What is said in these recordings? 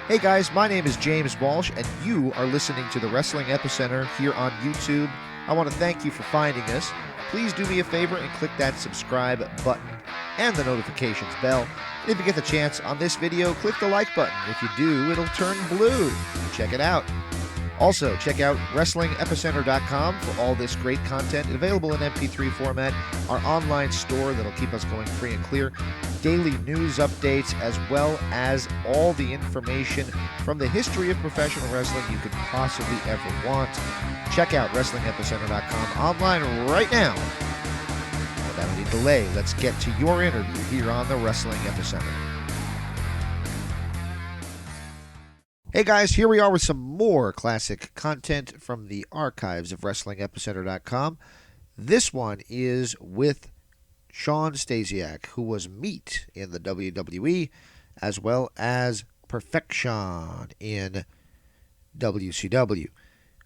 Hey guys, my name is James Walsh, and you are listening to the Wrestling Epicenter here on YouTube. I want to thank you for finding us. Please do me a favor and click that subscribe button and the notifications bell. And if you get the chance on this video, click the like button. If you do, it'll turn blue. Check it out. Also, check out WrestlingEpicenter.com for all this great content available in MP3 format, our online store that'll keep us going free and clear, daily news updates, as well as all the information from the history of professional wrestling you could possibly ever want. Check out WrestlingEpicenter.com online right now. Without any delay, let's get to your interview here on the Wrestling Epicenter. Hey guys, here we are with some more classic content from the archives of WrestlingEpicenter.com. This one is with Shawn Stasiak, who was Meat in the WWE, as well as Perfection in WCW.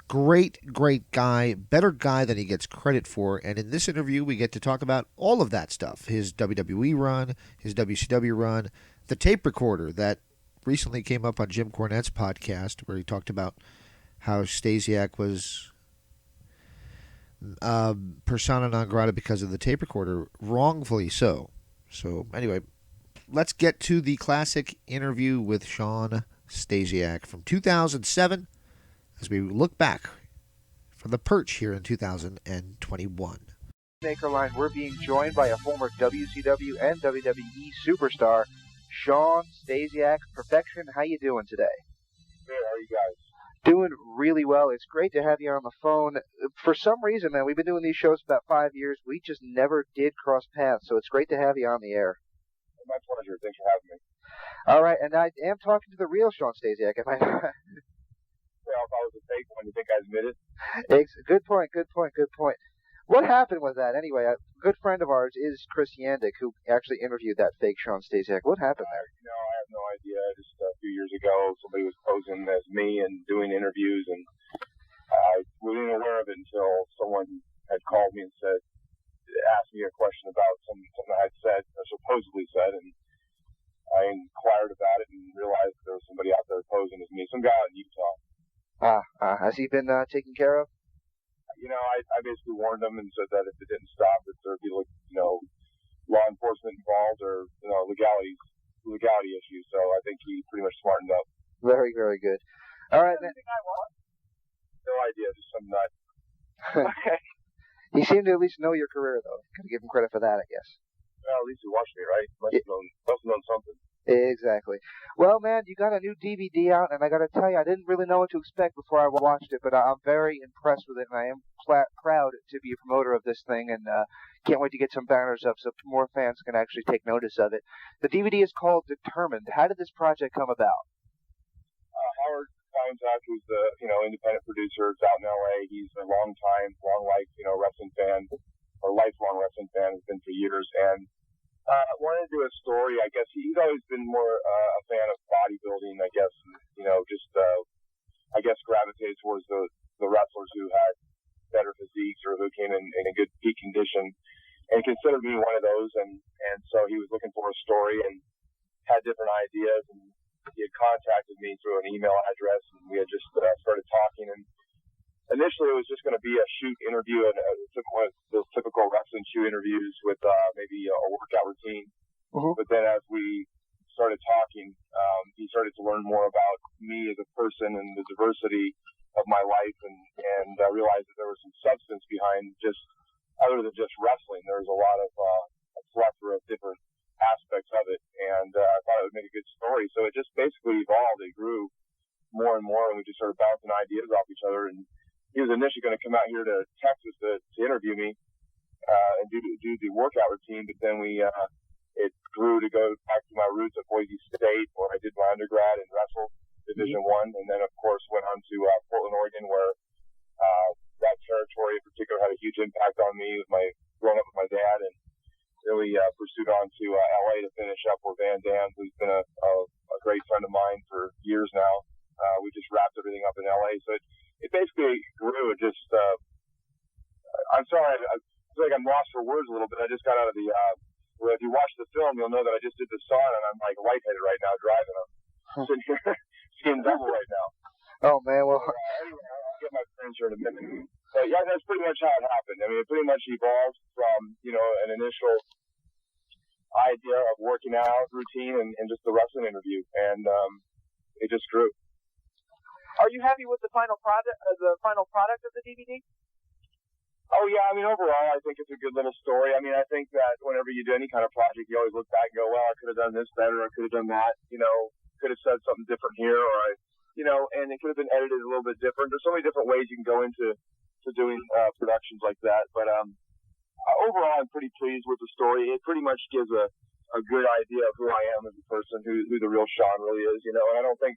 Great guy, better guy than he gets credit for, and in this interview we get to talk about all of that stuff. His WWE run, his WCW run, the tape recorder that recently came up on Jim Cornette's podcast where he talked about how Stasiak was persona non grata because of the tape recorder, wrongfully so. So anyway, let's get to the classic interview with Shawn Stasiak from 2007 as we look back from the perch here in 2021. Maker line, we're being joined by a former WCW and WWE superstar, Shawn Stasiak. Perfection, how you doing today? Good, how are you guys? Doing really well. It's great to have you on the phone. For some reason, man, we've been doing these shows about 5 years. We just never did cross paths, so it's great to have you on the air. My pleasure. Thanks for having me. All right, and I am talking to the real Shawn Stasiak, am I not? Well, if I was a fake one, you think I'd admit it? Good point. What happened with that? Anyway, a good friend of ours is Chris Yandick, who actually interviewed that fake Shawn Stasiak. What happened there? I have no idea. Just a few years ago, somebody was posing as me and doing interviews, and I wasn't aware of it until someone had called me and asked me a question about something I had said, or supposedly said, and I inquired about it and realized there was somebody out there posing as me, some guy out in Utah. Has he been taken care of? I basically warned them and said that if it didn't stop, that there'd be, law enforcement involved or, legality issues. So I think he pretty much smartened up. Very, very good. All right. Anything I want? No idea. Just some nut. Okay. He seemed to at least know your career, though. Gotta give him credit for that, I guess. Well, at least he watched me, right? Must have known something. Exactly. Well, man, you got a new DVD out, and I got to tell you, I didn't really know what to expect before I watched it, but I'm very impressed with it, and I am proud to be a promoter of this thing, and can't wait to get some banners up so more fans can actually take notice of it. The DVD is called Determined. How did this project come about? Howard Stasiak, who's the independent producer, is out in L.A. He's a long life wrestling fan, or lifelong wrestling fan, has been for years, and wanted to do a story. I guess he's always been more a fan of bodybuilding. I guess gravitated towards the wrestlers who had better physiques or who came in a good peak condition, and considered me one of those. And so he was looking for a story and had different ideas. And he had contacted me through an email address, and we had just started talking. And initially, it was just going to be a shoot interview, and one of those typical wrestling shoot interviews with maybe a workout routine. Mm-hmm. But then as we started talking, he started to learn more about me as a person and the diversity of my life, and I realized that there was some substance behind other than just wrestling. There was a lot of a plethora of different aspects of it, and I thought it would make a good story. So it just basically evolved. It grew more and more, and we just started bouncing ideas off each other. And he was initially going to come out here to Texas to interview me and do the workout routine, but then it grew to go back to my roots at Boise State, where I did my undergrad and wrestled Division I, and then of course went on to Portland, Oregon, where that territory in particular had a huge impact on me with growing up with my dad, and really pursued on to LA to finish up where Van Dam, who's been a great friend of mine for years now. We just wrapped everything up in LA, so it basically grew. It just I'm sorry, I feel like I'm lost for words a little bit. I just got out of the well, if you watch the film, you'll know that I just did the sauna, and I'm like lightheaded right now driving. I'm sitting here seeing double right now. Oh, man, well... Anyway, I'll get my friends here in a minute. But, yeah, that's pretty much how it happened. I mean, it pretty much evolved from, an initial idea of working out routine and just the wrestling interview. And it just grew. Are you happy with the final product of the DVD? Oh, yeah. I mean, overall, I think it's a good little story. I mean, I think that whenever you do any kind of project, you always look back and go, well, I could have done this better. I could have done that. Could have said something different here, or and it could have been edited a little bit different. There's so many different ways you can go into doing productions like that. But overall, I'm pretty pleased with the story. It pretty much gives a good idea of who I am as a person, who the real Shawn really is. And I don't think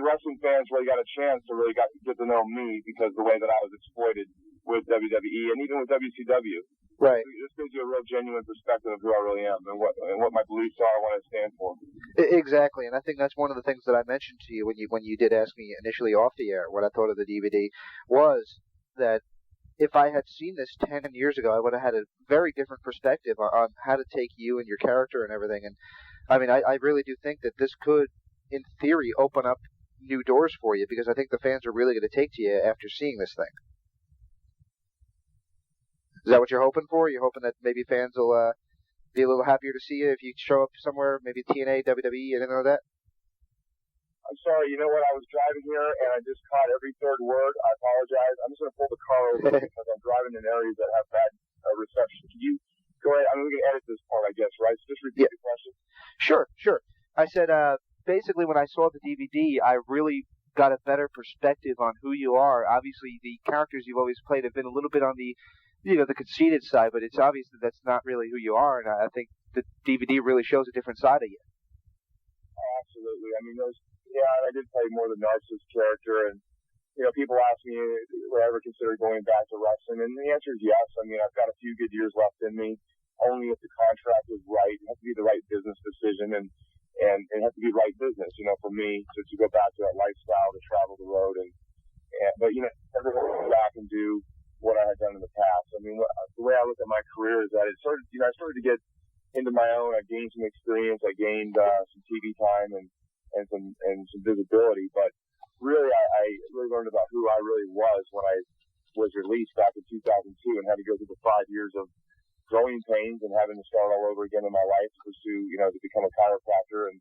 wrestling fans really got a chance to really get to know me because the way that I was exploited with WWE and even with WCW. Right. This gives you a real genuine perspective of who I really am and what my beliefs are and what I stand for. Exactly, and I think that's one of the things that I mentioned to you when you did ask me initially off the air what I thought of the DVD was that if I had seen this 10 years ago, I would have had a very different perspective on how to take you and your character and everything. And I mean, I really do think that this could, in theory, open up new doors for you because I think the fans are really going to take to you after seeing this thing. Is that what you're hoping for? You're hoping that maybe fans will be a little happier to see you if you show up somewhere, maybe TNA, WWE, anything like that? I'm sorry, you know what? I was driving here and I just caught every third word. I apologize. I'm just going to pull the car over because I'm driving in areas that have bad reception. Can you go ahead? I'm going to edit this part, I guess, right? So just repeat the question. Sure. I said, basically, when I saw the DVD, I really got a better perspective on who you are. Obviously, the characters you've always played have been a little bit on the the conceited side, but it's obvious that that's not really who you are, and I think the DVD really shows a different side of you. Oh, absolutely. I mean, I did play more the narcissist character, and, people ask me, would I ever consider going back to wrestling, and the answer is yes. I mean, I've got a few good years left in me, only if the contract is right. It has to be the right business decision, and it has to be right business, for me to go back to that lifestyle, to travel the road, but, never go back and do what I had done in the past. I mean, the way I look at my career is that I started to get into my own. I gained some experience. I gained some TV time and some visibility. But really, I really learned about who I really was when I was released back in 2002 and had to go through the 5 years of growing pains and having to start all over again in my life to pursue, to become a chiropractor and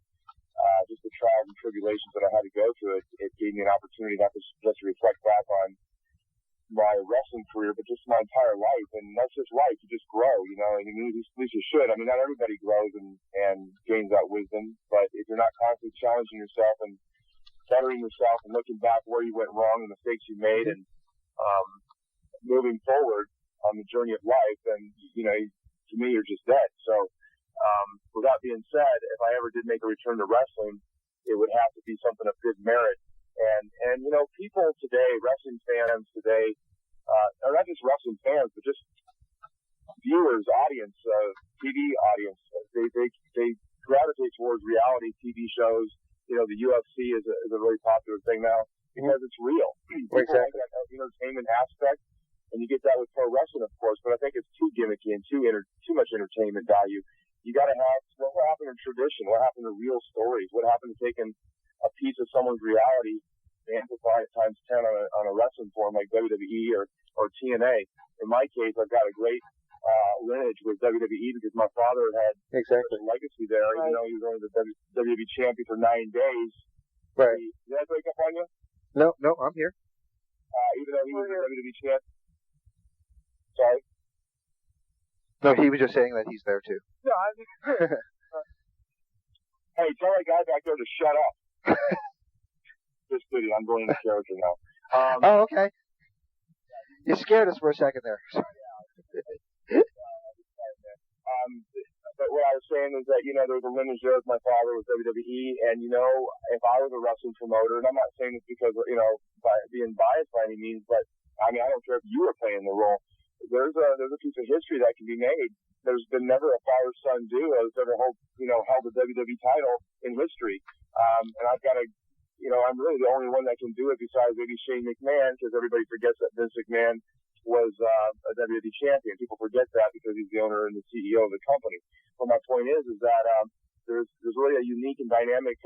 just the trials and tribulations that I had to go through. It gave me an opportunity not just to reflect back on my wrestling career, but just my entire life. And that's just life. You just grow, and at least you should. I mean, not everybody grows and gains that wisdom, but if you're not constantly challenging yourself and bettering yourself and looking back where you went wrong and the mistakes you made and moving forward on the journey of life, then, to me, you're just dead. So with that being said, if I ever did make a return to wrestling, it would have to be something of good merit. And people today, wrestling fans today, or not just wrestling fans, but just viewers, audience, TV audience, they gravitate towards reality TV shows. The UFC is a really popular thing now because it's real. People like that entertainment aspect, and you get that with pro wrestling, of course, but I think it's too gimmicky and too much entertainment value. You got to have what happened in tradition, what happened to real stories, what happened to taking a piece of someone's reality, amplify it times 10 on a wrestling forum like WWE or TNA. In my case, I've got a great lineage with WWE because my father had a legacy there. Right. Even though he was only the WWE champion for 9 days. Right. Did I break up on you? No, I'm here. Even though he was the WWE champion. Sorry? No, he was just saying that he's there too. No, I mean, hey, tell that guy back there to shut up. Just kidding. I'm going into character now. Oh, okay. You scared us for a second there. But what I was saying is that, there was a lineage there with my father with WWE, and, if I was a wrestling promoter, and I'm not saying this because, by being biased by any means, but, I mean, I don't care if you were playing the role. There's a piece of history that can be made. There's been never a father-son duo that's ever held the WWE title in history. And I've got I'm really the only one that can do it besides maybe Shane McMahon, because everybody forgets that Vince McMahon was a WWE champion. People forget that because he's the owner and the CEO of the company. But my point is that there's really a unique and dynamic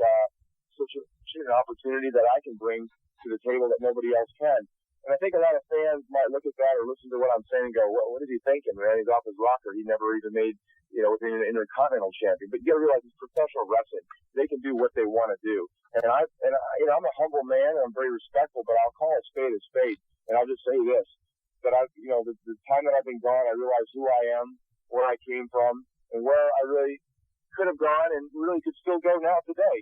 option, an opportunity that I can bring to the table that nobody else can. And I think a lot of fans might look at that or listen to what I'm saying and go, well, what is he thinking, man? He's off his rocker. He never even made, was an Intercontinental champion. But you got to realize it's professional wrestling. They can do what they want to do. And I'm a humble man and I'm very respectful, but I'll call a spade. And I'll just say this, that the time that I've been gone, I realize who I am, where I came from, and where I really could have gone and really could still go now today.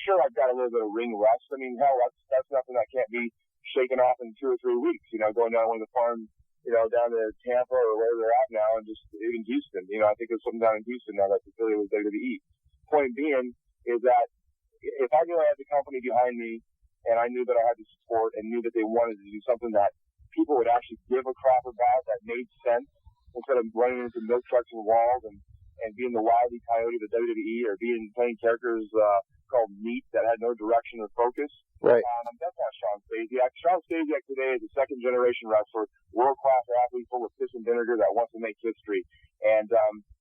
Sure, I've got a little bit of ring rust. I mean, hell, that's nothing that can't be shaken off in 2 or 3 weeks, going down one of the farms, down to Tampa or where they're at now, and just even Houston. I think there's something down in Houston now that's affiliated with WWE. Point being is that if I knew I had the company behind me and I knew that I had the support and knew that they wanted to do something that people would actually give a crap about, that made sense, instead of running into milk trucks and walls and being the Wile E. Coyote of the WWE or playing characters called meat that had no direction or focus. Right. That's not Shawn Stasiak. Shawn Stasiak today is a second-generation wrestler, world-class athlete full of piss and vinegar that wants to make history. And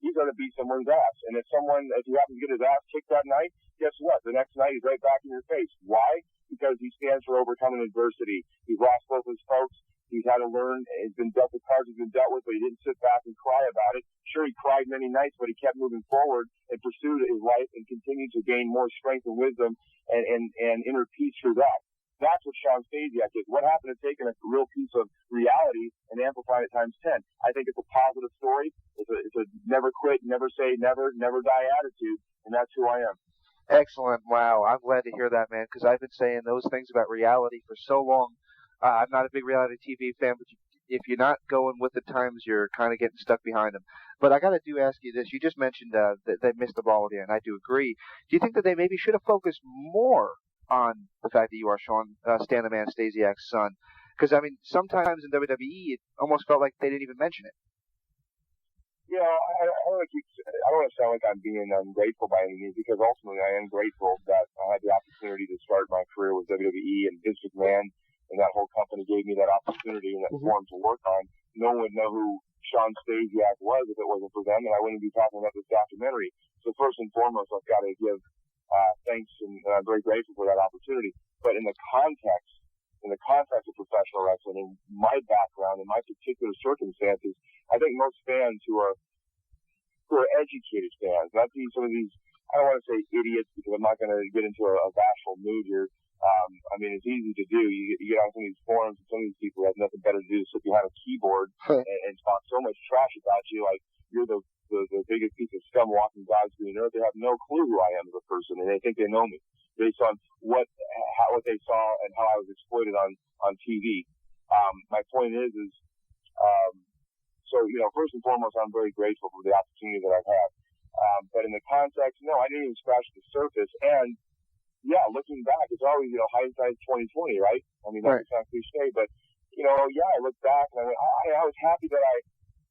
he's going to beat someone's ass. And if he happens to get his ass kicked that night, guess what? The next night he's right back in your face. Why? Because he stands for overcoming adversity. He's lost both his folks. He's had to learn. He's been dealt the cards he's been dealt with, but he didn't sit back and cry about it. Sure, he cried many nights, but he kept moving forward and pursued his life and continued to gain more strength and wisdom and inner peace through that. That's what Shawn Stasiak is. What happened to taking a real piece of reality and amplifying it times 10? I think it's a positive story. It's a never quit, never say never, never die attitude, and that's who I am. Excellent. Wow. I'm glad to hear that, man, because I've been saying those things about reality for so long. I'm not a big reality TV fan, but if you're not going with the times, you're kind of getting stuck behind them. But I got to ask you this. You just mentioned that they missed the ball here, and I do agree. Do you think that they maybe should have focused more on the fact that you are Shawn Stan the Man Stasiak's son? Because, I mean, sometimes in WWE, it almost felt like they didn't even mention it. I don't want to sound like I'm being ungrateful by any means, because ultimately I am grateful that I had the opportunity to start my career with WWE and Vince McMahon. And that whole company gave me that opportunity and that forum to work on. No one would know who Shawn Stasiak was if it wasn't for them, and I wouldn't be talking about this documentary. So first and foremost, I've got to give thanks, and I'm very grateful for that opportunity. But in the context of professional wrestling, in my background, in my particular circumstances, I think most fans who are educated fans, not some of these, I don't want to say idiots, because I'm not going to get into a bashful mood here. It's easy to do. You get on some of these forums, and some of these people have nothing better to do than sit behind a keyboard and talk so much trash about you, like you're the biggest piece of scum walking God's green earth. They have no clue who I am as a person, and they think they know me based on what they saw and how I was exploited on TV. My point is first and foremost, I'm very grateful for the opportunity that I've had. But in the context, no, I didn't even scratch the surface. And yeah, looking back, it's always, hindsight's 20/20, right? I mean, that sounds cliche, but, I look back and I was happy that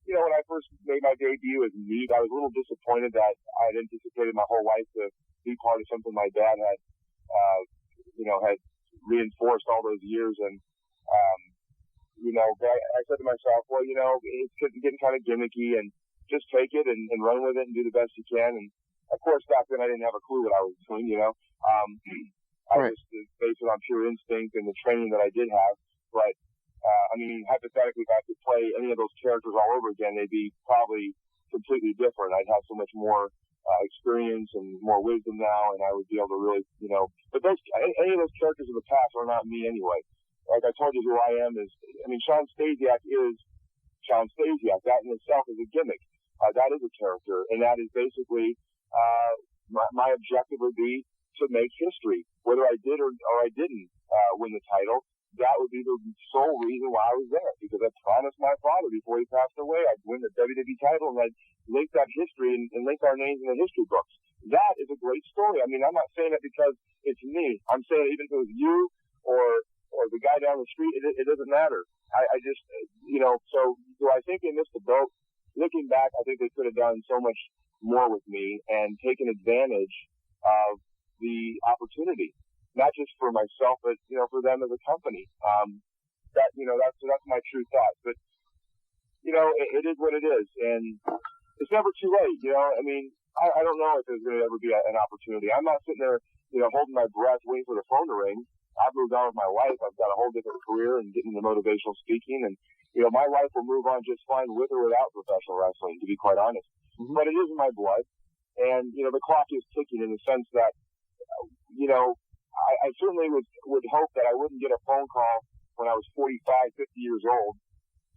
when I first made my debut as Meat, I was a little disappointed that I had anticipated my whole life to be part of something my dad had, had reinforced all those years. And, but I said to myself, well, it's getting kind of gimmicky, and just take it and run with it and do the best you can. And, of course, back then I didn't have a clue what I was doing, I just based it on pure instinct and the training that I did have. But, hypothetically, if I could play any of those characters all over again, they'd be probably completely different. I'd have so much more experience and more wisdom now, and I would be able to really, but any of those characters of the past are not me anyway. Like I told you, who I am is, Shawn Stasiak is Shawn Stasiak. That in itself is a gimmick. That is a character, and that is basically my objective would be to make history. Whether I did or I didn't win the title, that would be the sole reason why I was there, because I promised my father before he passed away I'd win the WWE title, and I'd link that history and link our names in the history books. That is a great story. I'm not saying it because it's me. I'm saying even if it was you or the guy down the street, it doesn't matter. I just, so do I think they missed the boat? Looking back, I think they could have done so much more with me and taken advantage of the opportunity, not just for myself, but, for them as a company. That's my true thoughts. But, it is what it is. And it's never too late, I don't know if there's going to ever be an opportunity. I'm not sitting there, holding my breath, waiting for the phone to ring. I've moved on with my life. I've got a whole different career and getting into motivational speaking. And, my life will move on just fine with or without professional wrestling, to be quite honest. Mm-hmm. But it is in my blood. And, the clock is ticking in the sense that, I certainly would hope that I wouldn't get a phone call when I was 45, 50 years old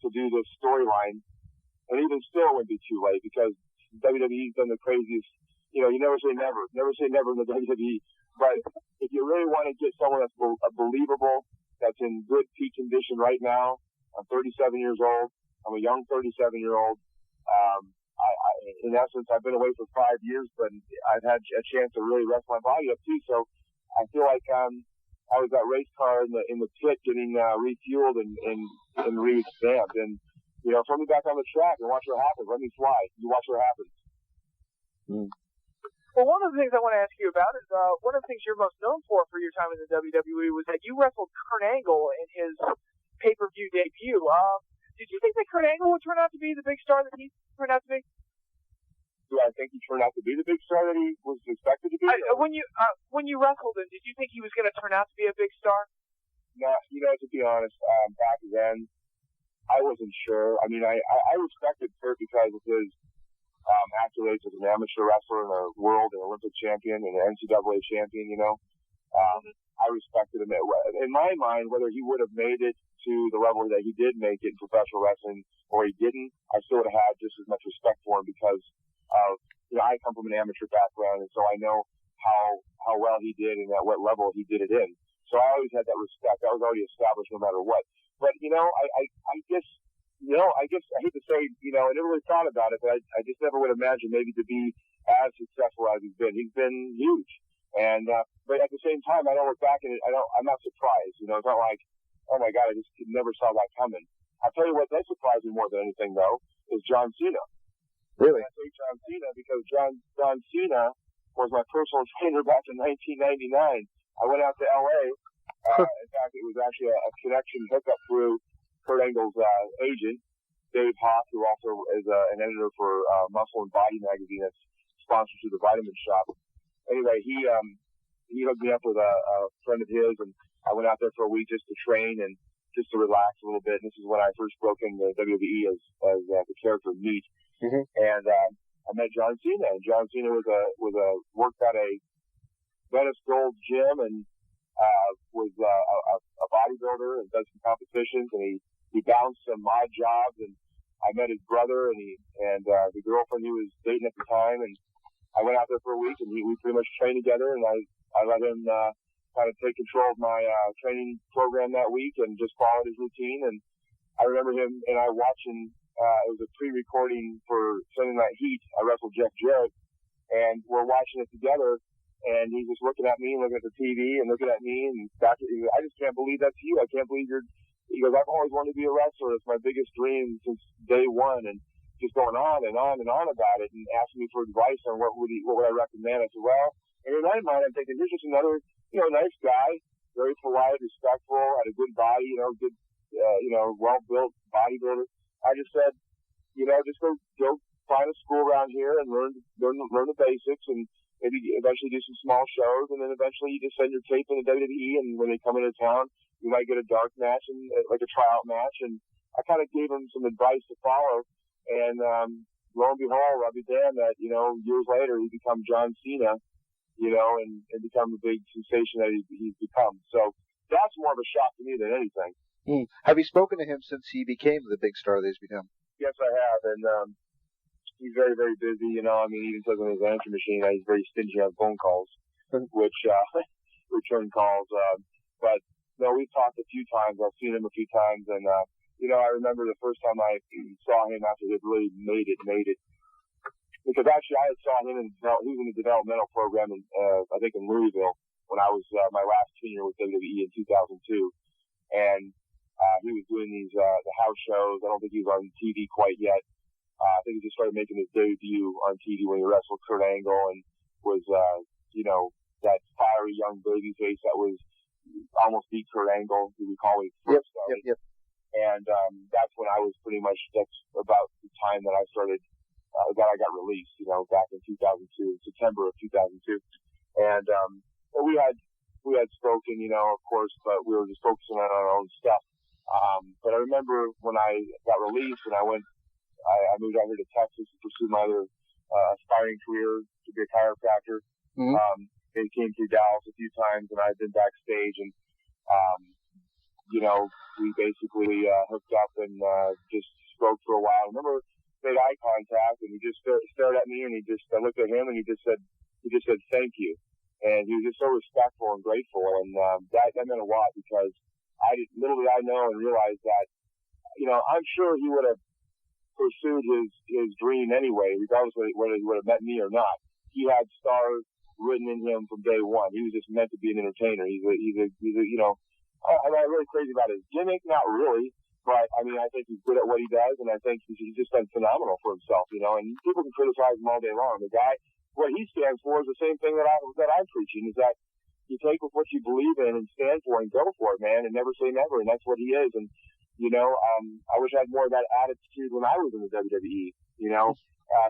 to do this storyline. And even still, it would be too late because WWE's done the craziest. You never say never. Never say never in the WWE. But if you really want to get someone that's believable, that's in good peak condition right now, I'm 37 years old. I'm a young 37-year-old. In essence, I've been away for 5 years, but I've had a chance to really rest my body up too. So I feel like I was that race car in the pit getting refueled and re-stamped. And throw me back on the track and watch what happens. Let me fly. You watch what happens. Mm. Well, one of the things I want to ask you about is one of the things you're most known for your time in the WWE was that you wrestled Kurt Angle in his pay-per-view debut. Did you think that Kurt Angle would turn out to be the big star that he turned out to be? Do I think he turned out to be the big star that he was expected to be? When you wrestled him, did you think he was going to turn out to be a big star? No, to be honest, back then, I wasn't sure. I mean, I respected Kurt because of his accolades as an amateur wrestler and a world and Olympic champion and an NCAA champion, I respected him. In my mind, whether he would have made it to the level that he did make it in professional wrestling or he didn't, I still would have had just as much respect for him because of, I come from an amateur background, and so I know how well he did and at what level he did it in. So I always had that respect. I was already established no matter what. But, I guess, I hate to say, I never really thought about it, but I just never would imagine maybe to be as successful as he's been. He's been huge. And, but at the same time, I don't look back and I'm not surprised. It's not like, oh my God, I just never saw that coming. I'll tell you what does surprise me more than anything though, is John Cena. Really? I say John Cena because John Cena was my personal trainer back in 1999. I went out to LA. In fact, it was actually a connection hookup through Kurt Angle's agent, Dave Hoff, who also is an editor for Muscle and Body magazine that's sponsored through the Vitamin Shop. Anyway, he hooked me up with a friend of his, and I went out there for a week just to train and just to relax a little bit. And this is when I first broke into WWE as the character Meat. Mm-hmm. And I met John Cena, and John Cena worked at a Venice Gold gym and was a bodybuilder and did some competitions, and he bounced some odd jobs, and I met his brother and the girlfriend he was dating at the time, and I went out there for a week, and we pretty much trained together, and I let him kind of take control of my training program that week and just followed his routine. And I remember him and I watching, it was a pre-recording for Sunday Night Heat. I wrestled Jeff Jarrett, and we're watching it together, and he's just looking at me and looking at the TV and looking at me, and he goes, I just can't believe that's you. I can't believe he goes, I've always wanted to be a wrestler. It's my biggest dream since day one. And just going on and on and on about it and asking me for advice on what would I recommend. I said, well, and in my mind, I'm thinking, here's just another, nice guy, very polite, respectful, had a good body, good, well-built bodybuilder. I just said, just go find a school around here and learn the basics and maybe eventually do some small shows, and then eventually you just send your tape in the WWE, and when they come into town, you might get a dark match and like a tryout match. And I kind of gave him some advice to follow. And lo and behold, I'll be damned that, years later he become John Cena, and become the big sensation that he's become. So that's more of a shock to me than anything. Mm. Have you spoken to him since he became the big star that he's become? Yes, I have. And he's very, very busy, even says on his answer machine that he's very stingy on phone calls, which return calls. But no, we've talked a few times. I've seen him a few times, and I remember the first time I saw him after he had really made it. Because actually I had saw him he was in the developmental program I think in Louisville when I was my last tenure with WWE in 2002. And he was doing these the house shows. I don't think he was on TV quite yet. I think he just started making his debut on TV when he wrestled Kurt Angle and was that fiery young babyface that was almost beat Kurt Angle, who we call him first. Yep. And that's when I was that's about the time that I started that I got released, back in 2002, September of 2002. And, but we had spoken, of course, but we were just focusing on our own stuff. But I remember when I got released and I moved over to Texas to pursue my other aspiring career to be a chiropractor. Mm-hmm. They came through Dallas a few times, and I've been backstage, and we basically hooked up and just spoke for a while. I remember made eye contact, and he just stared at me, and I looked at him, and he just said thank you, and he was just so respectful and grateful, and that meant a lot because little did I know and realize that I'm sure he would have pursued his dream anyway, regardless of whether he would have met me or not. He had stars written in him from day one. He was just meant to be an entertainer. He's I'm not really crazy about his gimmick, not really, but I mean, I think he's good at what he does, and I think he's just done phenomenal for himself, and people can criticize him all day long. The guy, what he stands for is the same thing that I'm preaching, is that you take with what you believe in and stand for and go for it, man, and never say never, and that's what he is. And I wish I had more of that attitude when I was in the WWE.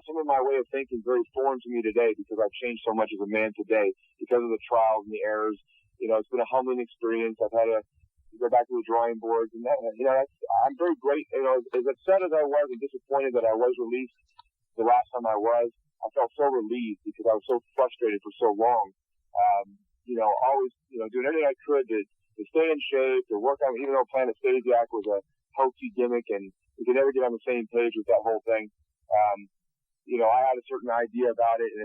Some of my way of thinking is very foreign to me today because I've changed so much as a man today because of the trials and the errors. It's been a humbling experience. I've had to go back to the drawing boards, and I'm very grateful. As upset as I was and disappointed that I was released the last time I felt so relieved because I was so frustrated for so long. Always, doing everything I could to stay in shape, to work on, even though Planet Stasiak was a hokey gimmick and we could never get on the same page with that whole thing. I had a certain idea about it, and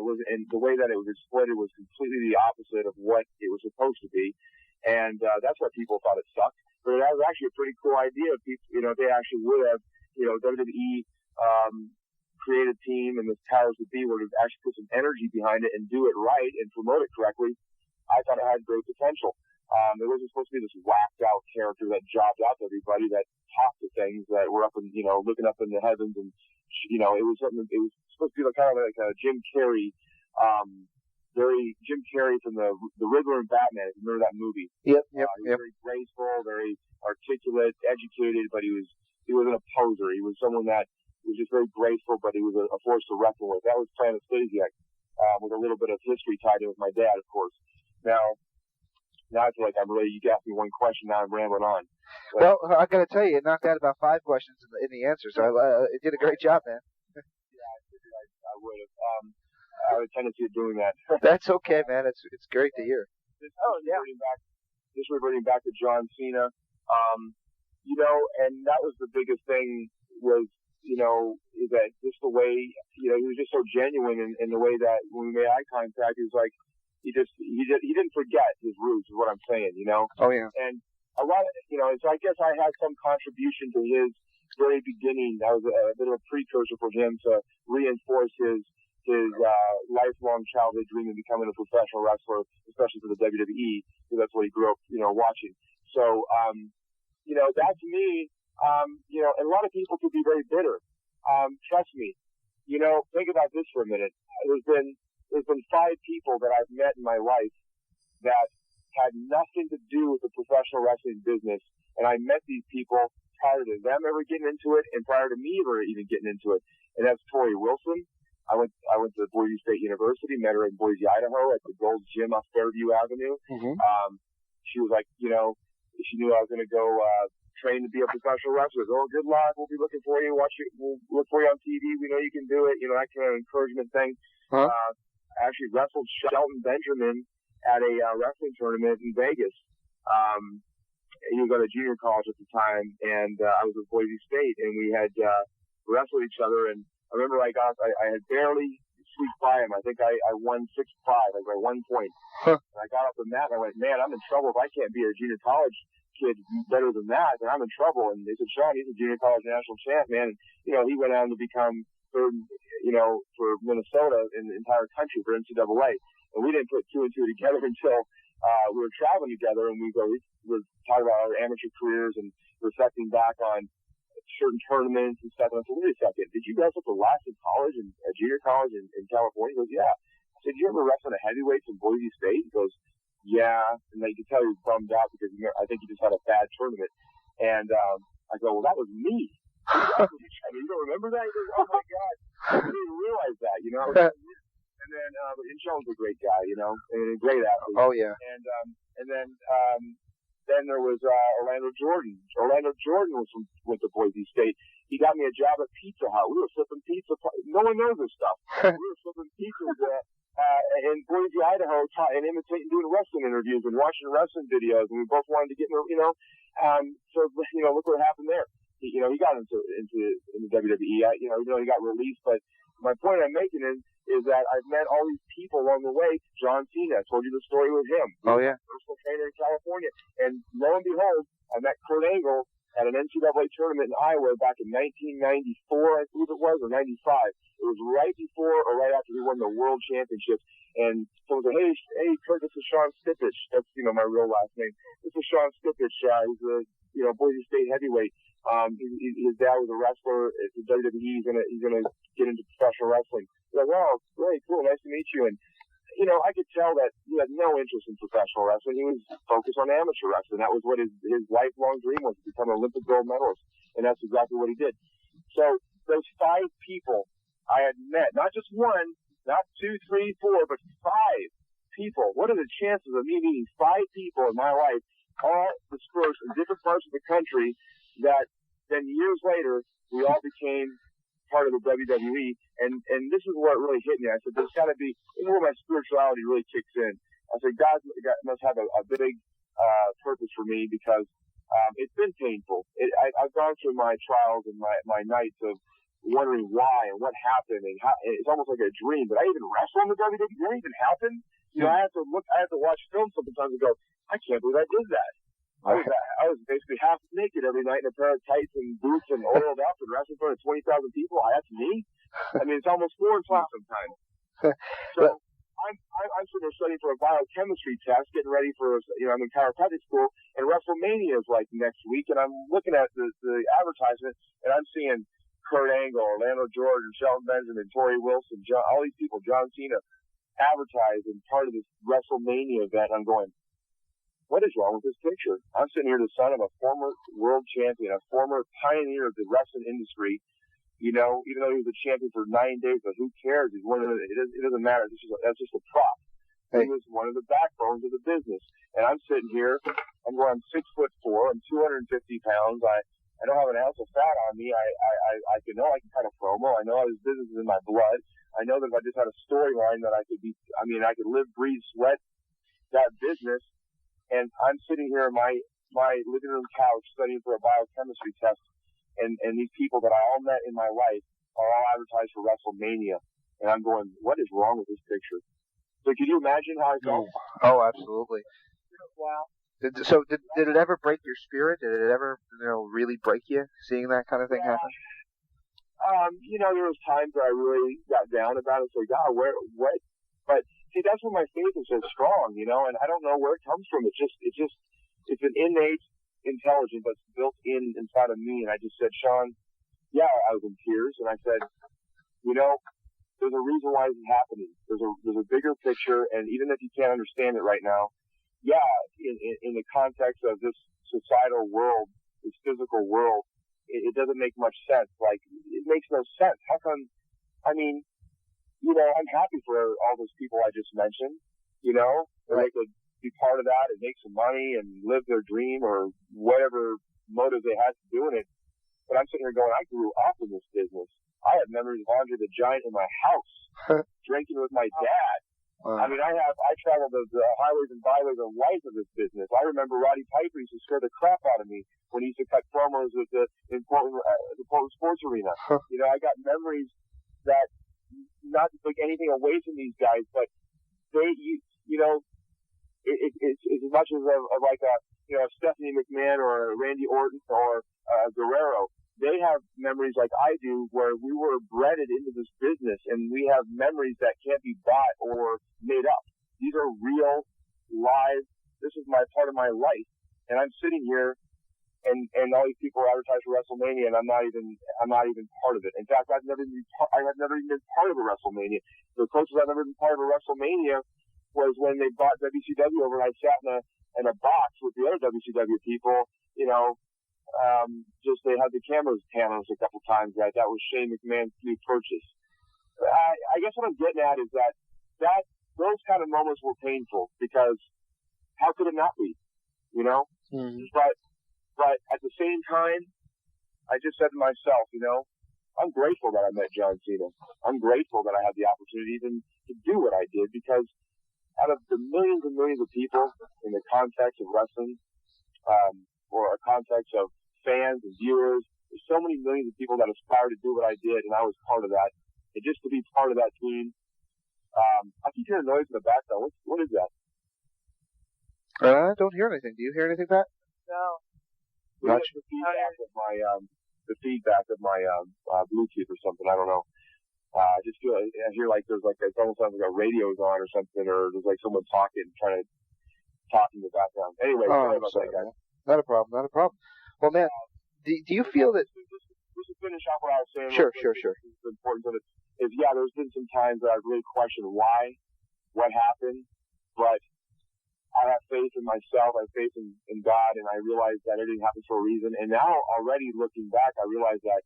the way that it was exploited was completely the opposite of what it was supposed to be. And that's why people thought it sucked. But that was actually a pretty cool idea. If they actually would have, WWE create a team and the powers that be were to actually put some energy behind it and do it right and promote it correctly, I thought it had great potential. It wasn't supposed to be this whacked out character that jobbed out to everybody, that talked to things that were up and, looking up in the heavens, and, it was supposed to be kind of like a Jim Carrey, Jim Carrey from the Riddler and Batman. Remember that movie? Yep. He was very graceful, very articulate, educated, but he wasn't a poser. He was someone that was just very graceful, but he was a force to reckon with. That was Planet Stasiak, with a little bit of history tied in with my dad, of course. Now I feel like you asked me one question, now I'm rambling on. But, well, I got to tell you, it knocked out about 5 questions in the answer, so it did a great job, man. Yeah, I figured I would have. I have a tendency of doing that. That's okay, man. It's great to hear. Just reverting back to John Cena, and that was the biggest thing was, is that just the way, he was just so genuine in the way that when we made eye contact, he was like, he didn't forget his roots, is what I'm saying, Oh, yeah. And a lot of, so I guess I had some contribution to his very beginning. That was a bit of a precursor for him to reinforce his lifelong childhood dream of becoming a professional wrestler, especially for the WWE, because that's what he grew up, watching. So, that to me, and a lot of people could be very bitter. Trust me, think about this for a minute. There's been 5 people that I've met in my life that had nothing to do with the professional wrestling business, and I met these people prior to them ever getting into it, and prior to me ever even getting into it. And that's Tori Wilson. I went to Boise State University, met her in Boise, Idaho, at the Gold's Gym off Fairview Avenue. Mm-hmm. She was like, she knew I was going to go train to be a professional wrestler. Oh, good luck. We'll be looking for you. We'll look for you on TV. We know you can do it. That kind of encouragement thing. Huh? I actually wrestled Shelton Benjamin at a wrestling tournament in Vegas. He was at a junior college at the time, and I was at Boise State, and we had wrestled each other. And I remember I had barely squeaked by him. I think I won 6-5, like by 1 point. Huh. And I got up the mat, and I went, man, I'm in trouble. If I can't be a junior college kid better than that, then I'm in trouble. And they said, Shawn, he's a junior college national champ, man. And, he went on to become third, for Minnesota in the entire country for NCAA. And we didn't put 2 and 2 together until we were traveling together, and we were talking about our amateur careers and reflecting back on certain tournaments and stuff. And I said, wait a second, did you wrestle for last in college and junior college in California? He goes, yeah. I said, did you ever wrestle a heavyweight from Boise State? He goes, yeah. And you could tell he was bummed out because I think he just had a bad tournament. And I go, well, that was me. You don't remember that? He goes, oh my God, I didn't realize that, you know. And then, and Shawn's a great guy, you know, and a great athlete. Oh yeah. And then there was Orlando Jordan. Orlando Jordan went to Boise State. He got me a job at Pizza Hut. We were flipping pizza. No one knows this stuff. We were flipping pizzas in Boise, Idaho, and imitating, doing wrestling interviews and watching wrestling videos. And we both wanted to get, you know. So you know, look what happened there. He got into WWE. You know, he got released. But my point I'm making is that I've met all these people along the way. John Cena, I told you the story with him. Oh yeah. Personal trainer in California, and lo and behold, I met Kurt Angle at an NCAA tournament in Iowa back in 1994, I believe it was, or 95. It was right before or right after we won the World Championships. And someone said, hey, Kurt, this is Shawn Stasiak. That's, you know, my real last name. This is Shawn Stasiak. He's a, you know, Boise State heavyweight. His dad was a wrestler at the WWE. He's gonna get into professional wrestling. He's like, wow, great, cool, nice to meet you. And you know, I could tell that he had no interest in professional wrestling. He was focused on amateur wrestling. That was what his lifelong dream was, to become an Olympic gold medalist. And that's exactly what he did. So those 5 people I had met, not just one, not 2, 3, 4, but 5 people. What are the chances of me meeting 5 people in my life, all dispersed in different parts of the country, that then years later we all became part of the WWE, and this is where it really hit me. I said, there's got to be, this is where my spirituality really kicks in. I said, God must have a big purpose for me, because it's been painful. I've gone through my trials and my nights of wondering why and what happened, and how, it's almost like a dream. But I even wrestle in the WWE? Did that even happen? You know, I have to watch film sometimes and go, I can't believe I did that. I was basically half naked every night in a pair of tights and boots and oiled up and wrestling in front of 20,000 people. That's me. I mean, it's almost foreign to me sometimes. So I'm sitting there studying for a biochemistry test, getting ready for, you know, I'm in chiropractic school, and WrestleMania is like next week, and I'm looking at the advertisement, and I'm seeing Kurt Angle, Orlando Jordan, Shelton Benjamin, Torrie Wilson, all these people, John Cena, advertised and part of this WrestleMania event. I'm going, what is wrong with this picture? I'm sitting here, the son of a former world champion, a former pioneer of the wrestling industry. You know, even though he was a champion for 9 days, but who cares? He's one of the, it doesn't matter. That's just a prop. He was one of the backbones of the business. And I'm sitting here, I'm 6'4", I'm 250 pounds. I don't have an ounce of fat on me. I can cut a promo. I know this business is in my blood. I know that if I just had a storyline that I could live, breathe, sweat that business. And I'm sitting here in my living room couch studying for a biochemistry test, and these people that I all met in my life are all advertised for WrestleMania. And I'm going, what is wrong with this picture? So can you imagine how I felt? Oh, absolutely. Wow. Did it ever break your spirit? Did it ever, you know, really break you, seeing that kind of thing happen? You know, there was times where I really got down about it. So, God, what? But see, that's where my faith is so strong, you know, and I don't know where it comes from. It's an innate intelligence that's built inside of me. And I just said, Shawn, yeah, I was in tears, and I said, you know, there's a reason why this is happening. There's a bigger picture, and even if you can't understand it right now, yeah, in the context of this societal world, this physical world, it doesn't make much sense. Like, it makes no sense. How come? I mean, you know, I'm happy for all those people I just mentioned, you know, where they could be part of that and make some money and live their dream or whatever motive they had to doing it. But I'm sitting here going, I grew up in this business. I have memories of Andre the Giant in my house, drinking with my dad. I mean, I traveled the highways and byways of life of this business. I remember Roddy Piper used to scare the crap out of me when he used to cut promos with the Portland Sports Arena. You know, I got memories that, not to take anything away from these guys, but you know, it's as much as like a, you know, Stephanie McMahon or Randy Orton or Guerrero. They have memories like I do, where we were bred into this business, and we have memories that can't be bought or made up. These are real, live. This is my part of my life, and I'm sitting here, and all these people advertise for WrestleMania, and I'm not even part of it. In fact, I have never even been part of a WrestleMania. The closest I've ever been part of a WrestleMania was when they bought WCW over, and I sat in a box with the other WCW people, you know, just they had the cameras pan us a couple times. That was Shane McMahon's new purchase. I guess what I'm getting at is that those kind of moments were painful because how could it not be? You know? Mm-hmm. But at the same time, I just said to myself, I'm grateful that I met John Cena. I'm grateful that I had the opportunity to do what I did because out of the millions and millions of people in the context of wrestling, or a context of fans and viewers, there's so many millions of people that aspire to do what I did, and I was part of that. And just to be part of that team, I keep hearing noise in the background. What is that? I don't hear anything. Do you hear anything, Pat? No. That's the feedback of my Bluetooth or something. I don't know. I just feel I hear like there's like it almost sounds like a radio's on or something, or there's like someone trying to talk in the background. Anyway, sorry about that, guys. Not a problem. Well, man, do you feel that? Just to finish off what I was saying. Sure. The importance of it is, there's been some times that I've really questioned what happened, but I have faith in myself, I have faith in God, and I realize that everything happens for a reason. And now, already looking back, I realize that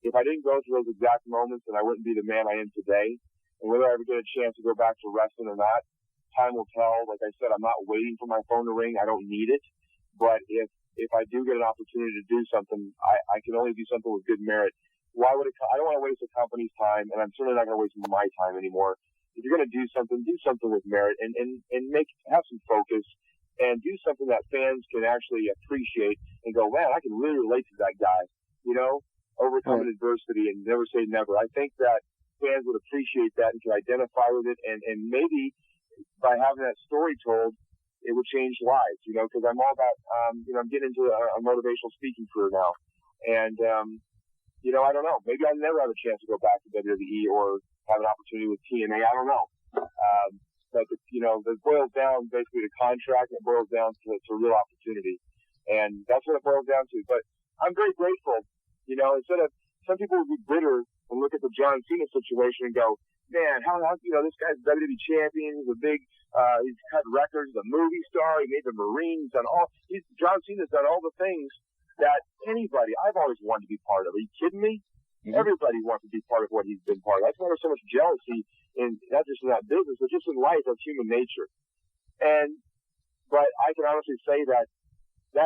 if I didn't go through those exact moments, then I wouldn't be the man I am today. And whether I ever get a chance to go back to wrestling or not, time will tell. Like I said, I'm not waiting for my phone to ring. I don't need it. But if I do get an opportunity to do something, I can only do something with good merit. Why would it? I don't want to waste a company's time, and I'm certainly not going to waste my time anymore. If you're going to do something with merit and have some focus and do something that fans can actually appreciate and go, man, I can really relate to that guy, overcoming adversity and never say never. I think that fans would appreciate that and can identify with it, and maybe by having that story told, it would change lives, because I'm all about, I'm getting into a motivational speaking career now. And, I don't know. Maybe I'll never have a chance to go back to WWE or have an opportunity with TNA. I don't know. But, it boils down basically to contract, and it boils down to real opportunity. And that's what it boils down to. But I'm very grateful, instead of, some people would be bitter and look at the John Cena situation and go, man, how this guy's WWE champion, he's a big, he's cut records, he's a movie star, he made the Marines, John Cena's done all the things that I've always wanted to be part of. Are you kidding me? Mm-hmm. Everybody wants to be part of what he's been part of. That's why there's so much jealousy, not just in that business, but just in life of human nature. But I can honestly say that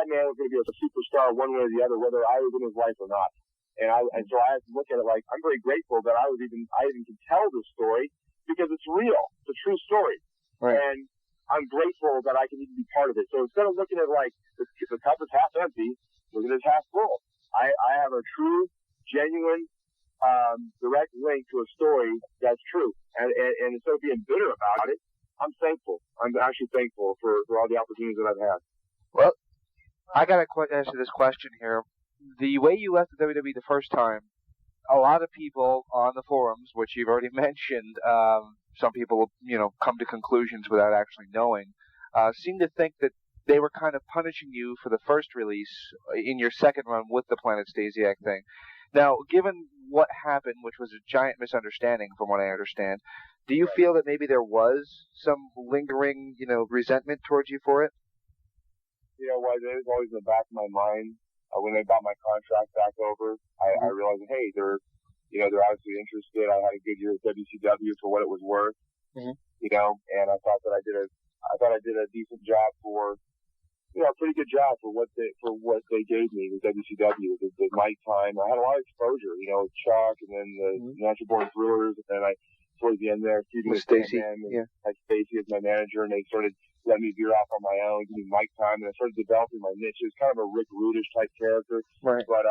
man was going to be a superstar one way or the other, whether I was in his life or not. And so I have to look at it like, I'm very grateful that I even can tell this story because it's real. It's a true story. Right. And I'm grateful that I can even be part of it. So instead of looking at like the cup is half empty, look at it as half full. I have a true, genuine, direct link to a story that's true. And instead of being bitter about it, I'm thankful. I'm actually thankful for all the opportunities that I've had. Well, I got to answer this question here. The way you left the WWE the first time, a lot of people on the forums, which you've already mentioned, some people, come to conclusions without actually knowing, seem to think that they were kind of punishing you for the first release in your second run with the Planet Stasiak thing. Now, given what happened, which was a giant misunderstanding from what I understand, do you feel that maybe there was some lingering, resentment towards you for it? You know what, it was always in the back of my mind. When they bought my contract back over, I realized, hey, they're obviously interested. I had a good year at WCW for what it was worth, and I thought that I did a decent job for, a pretty good job for what they gave me with WCW, the night time. I had a lot of exposure, with Chuck and then the Natural Born Thrillers, and then towards the end there, feuding with Stacy, had Stacy as my manager, and they started letting me veer off on my own, give me mic time, and I started developing my niche. It was kind of a Rick Rudish type character. Right. But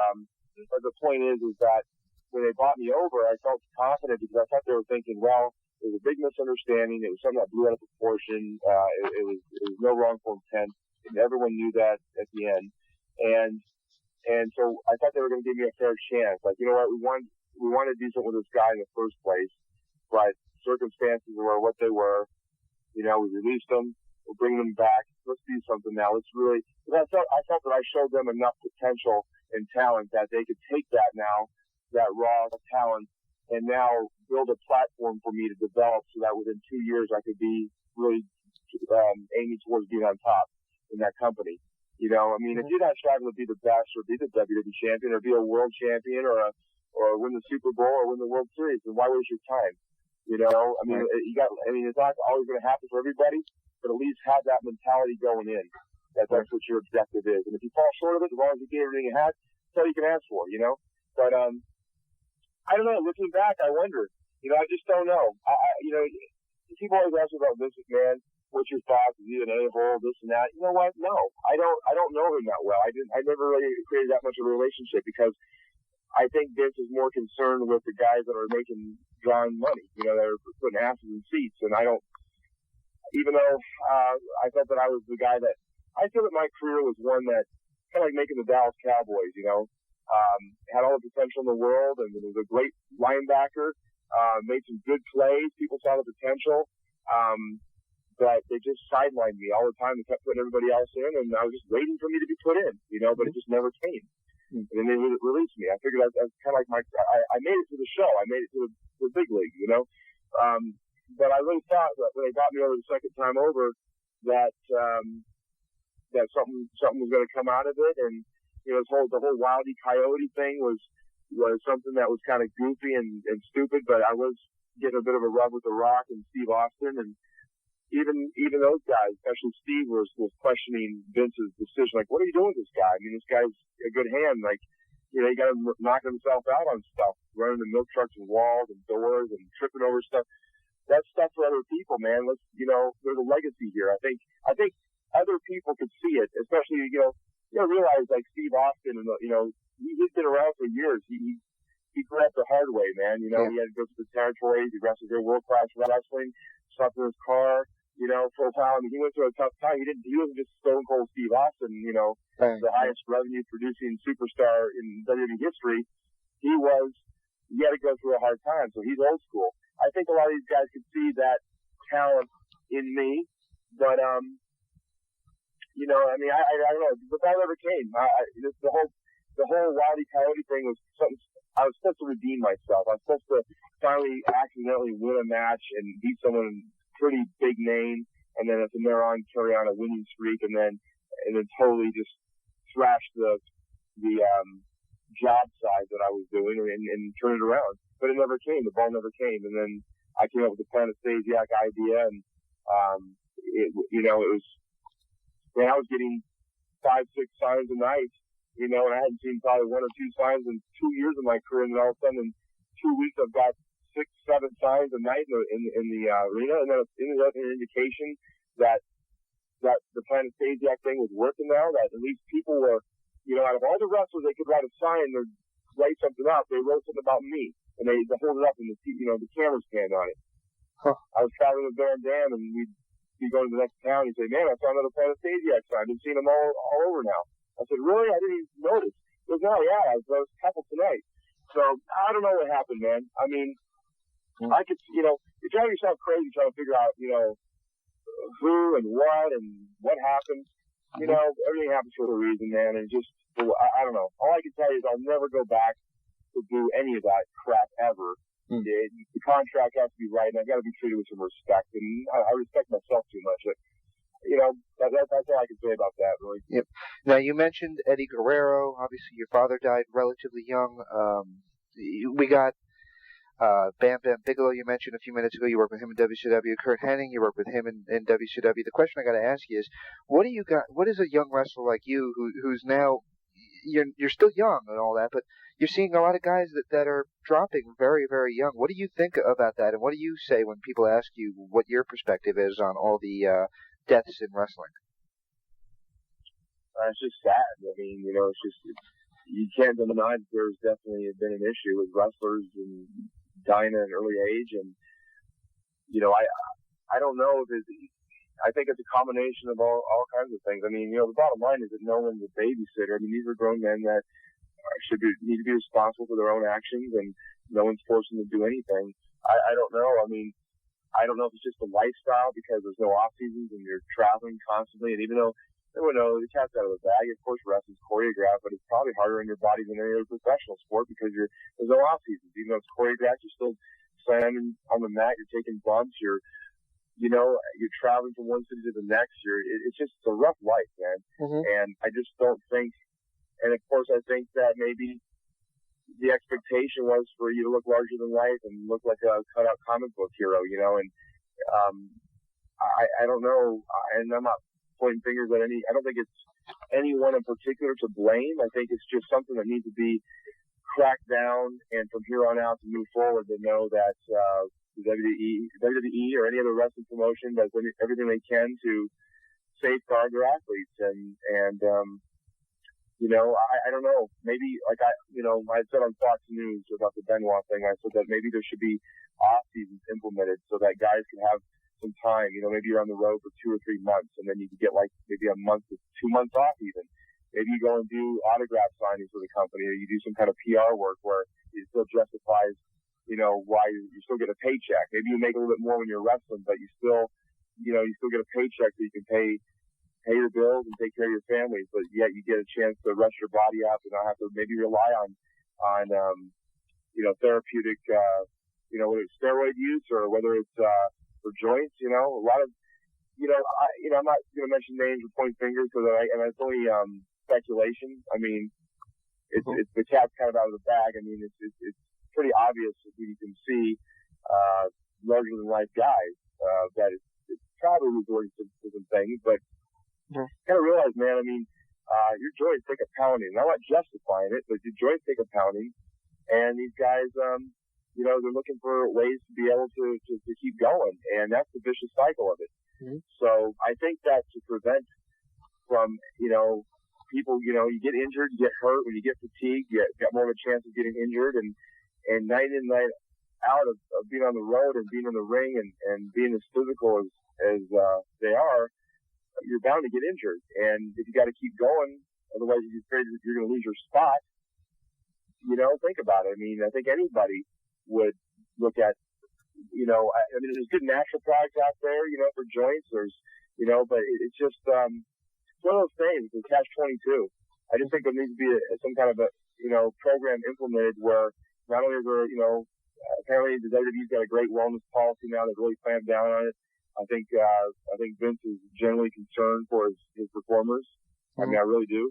the point is that when they bought me over, I felt confident because I thought they were thinking, well, it was a big misunderstanding. It was something that blew out of proportion. It was no wrongful intent. And everyone knew that at the end. And so I thought they were going to give me a fair chance. Like, you know what, we wanted to do something with this guy in the first place, but circumstances were what they were. We released them. We'll bring them back. Let's do something now. Let's really. I felt that I showed them enough potential and talent that they could take that raw talent, and now build a platform for me to develop so that within 2 years I could be really aiming towards being on top in that company. You know, I mean, if you're not striving to be the best or be the WWE champion or be a world champion or win the Super Bowl or win the World Series, then why waste your time? You know, I mean, it's not always going to happen for everybody, but at least have that mentality going in. That's what your objective is. And if you fall short of it, as long as you get everything you had, that's all you can ask for, you know? But, I don't know. Looking back, I wonder. You know, I just don't know. You know, people always ask me about Vince McMahon. What's your thoughts? Is he an a-hole? This and that. You know what? No, I don't know him that well. I never really created that much of a relationship because I think Vince is more concerned with the guys that are drawing money. You know, that are putting asses in seats. And I don't. Even though I felt that I was the guy that I feel that my career was one that kind of like making the Dallas Cowboys. You know, had all the potential in the world and was a great linebacker. Made some good plays. People saw the potential. But they just sidelined me all the time and kept putting everybody else in, and I was just waiting for me to be put in, you know, but it just never came. And then they released me. I figured I was kind of like I made it to the show. I made it to the big league, you know. But I really thought that when they got me over the second time over that that something was going to come out of it, and you know, the whole Wildy Coyote thing was something that was kind of goofy and stupid, but I was getting a bit of a rub with The Rock and Steve Austin, and even those guys, especially Steve, was questioning Vince's decision. Like, what are you doing with this guy? I mean, this guy's a good hand. Like, you know, he got him knocking himself out on stuff, running the milk trucks and walls and doors and tripping over stuff. That's stuff for other people, man. You know, there's a legacy here. I think other people could see it, especially, you know, realize like Steve Austin, and you know, he's been around for years. He grew up the hard way, man. You know, He had to go to the territories. He wrestled in world-class wrestling, slept in his car. You know, for a while, I mean, he went through a tough time. He wasn't just Stone Cold Steve Austin, you know, the highest revenue producing superstar in WWE history. He had to go through a hard time, so he's old school. I think a lot of these guys could see that talent in me, but, you know, I mean, I don't know, but that never came. The whole Wildy Coyote thing was something, I was supposed to redeem myself. I was supposed to finally accidentally win a match and beat someone pretty big name, and then from there on carry on a winning streak, and then totally just thrash the job side that I was doing and turn it around. But it never came. The ball never came. And then I came up with the Planet Stasiak idea, and it was, man, I was getting 5-6 signs a night, you know, and I hadn't seen probably 1 or 2 signs in 2 years of my career, and then all of a sudden in 2 weeks I've got 6-7 signs a night in the arena, and then it ended up an indication that the Planet Stasiak thing was working now, that at least people were, you know, out of all the wrestlers they could write a sign or write something up, they wrote something about me, and they hold it up and the cameras stand on it. I was traveling with Van Dam, and we'd be going to the next town, and he'd say, man, I saw another Planet Stasiak sign. I've been seeing them all over now. I said, really? I didn't even notice. He goes, no, yeah, I was a couple tonight. So I don't know what happened, man. I mean, I could, you know, you're driving yourself crazy trying to figure out, you know, who and what happened. You know, everything happens for a reason, man. And just, I don't know. All I can tell you is I'll never go back to do any of that crap ever. The contract has to be right, and I've got to be treated with some respect. And I respect myself too much. But, you know, that's all I can say about that, really. Yep. Now, you mentioned Eddie Guerrero. Obviously, your father died relatively young. We got Bam Bam Bigelow, you mentioned a few minutes ago. You worked with him in WCW. Kurt Hennig, you worked with him in WCW. The question I got to ask you is, what is a young wrestler like you who's now, you're still young and all that, but you're seeing a lot of guys that are dropping very, very young. What do you think about that, and what do you say when people ask you what your perspective is on all the deaths in wrestling? It's just sad. I mean, you know, you can't deny that there's definitely been an issue with wrestlers and dying at an early age, and you know, I don't know if I think it's a combination of all kinds of things. I mean, you know, the bottom line is that no one's a babysitter. I mean, these are grown men that need to be responsible for their own actions, and no one's forcing them to do anything. I don't know. I mean, I don't know if it's just a lifestyle because there's no off seasons and you're traveling constantly, and even though everyone knows the cat's out of the bag, of course wrestling's choreographed, but it's probably harder on your body than any other professional sport because there's no off seasons. Even though it's choreographed, you're still standing on the mat, you're taking bumps, you're you know, you're traveling from one city to the next. It's a rough life, man. Mm-hmm. And I just don't think, and of course I think that maybe the expectation was for you to look larger than life and look like a cut-out comic book hero, you know, and I don't know, and I'm not pointing fingers at I don't think it's anyone in particular to blame. I think it's just something that needs to be cracked down, and from here on out to move forward to know that the WWE or any other wrestling promotion does everything they can to safeguard their athletes, and you know, I don't know, maybe like I said on Fox News about the Benoit thing, I said that maybe there should be off seasons implemented so that guys can have some time, you know, maybe you're on the road for 2 or 3 months and then you can get like maybe a month to 2 months off even. Maybe you go and do autograph signings for the company, or you do some kind of PR work where it still justifies, you know, why you still get a paycheck. Maybe you make a little bit more when you're wrestling, but you still get a paycheck so you can pay your bills and take care of your families, but yet you get a chance to rest your body up and not have to maybe rely on you know, therapeutic, you know, whether it's steroid use or whether it's for joints, you know, a lot of, you know, I'm not going to mention names or point fingers because it's only speculation. I mean, it's the cat's kind of out of the bag. I mean, it's pretty obvious if you can see larger than life guys that it's probably resorting to some things, but kind of realize, man, I mean, your joints take a pounding. I'm not justifying it, but your joints take a pounding, and these guys, you know, they're looking for ways to be able to keep going, and that's the vicious cycle of it. Mm-hmm. So I think that to prevent from, you know, people, you know, you get injured, you get hurt, when you get fatigued, you got more of a chance of getting injured, and night in, night out of being on the road and being in the ring and being as physical as they are, you're bound to get injured. And if you got to keep going, otherwise you're afraid that you're going to lose your spot, you know, think about it. I mean, I think anybody would look at, you know, I mean, there's good natural products out there, you know, for joints. There's, you know, but it's just it's one of those things. It's catch-22. I just think there needs to be some kind of a, you know, program implemented where not only is there, you know, apparently the WWE's got a great wellness policy now. They've really clamped down on it. I think Vince is generally concerned for his performers. Mm-hmm. I mean, I really do.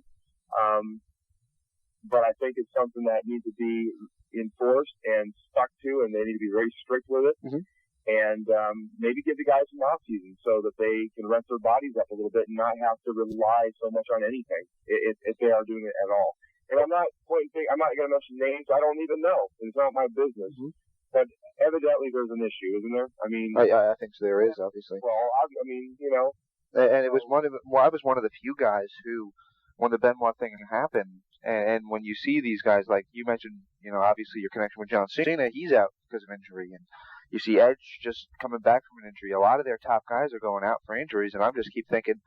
But I think it's something that needs to be enforced and stuck to, and they need to be very strict with it. Mm-hmm. And maybe give the guys some off season so that they can rest their bodies up a little bit and not have to rely so much on anything if they are doing it at all. And I'm not going to mention names. I don't even know. It's not my business. Mm-hmm. But evidently there's an issue, isn't there? I mean, I think so, there is, obviously. Well, I mean, you know. And it was I was one of the few guys who, when the Benoit thing happened, and when you see these guys, like you mentioned, you know, obviously your connection with John Cena, he's out because of injury, and you see Edge just coming back from an injury. A lot of their top guys are going out for injuries, and I just keep thinking,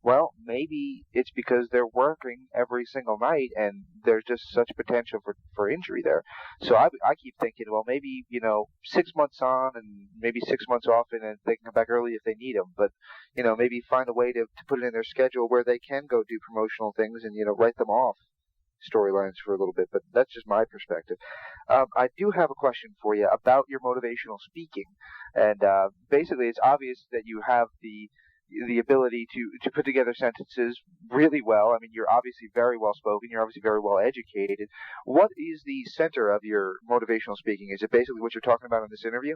well, maybe it's because they're working every single night and there's just such potential for injury there. So I keep thinking, well, maybe, you know, 6 months on and maybe 6 months off, and then they can come back early if they need them. But, you know, maybe find a way to put it in their schedule where they can go do promotional things and, you know, write them off storylines for a little bit. But that's just my perspective. I do have a question for you about your motivational speaking. And basically it's obvious that you have the ability to put together sentences really well. I mean, you're obviously very well spoken. You're obviously very well educated. What is the center of your motivational speaking? Is it basically what you're talking about in this interview?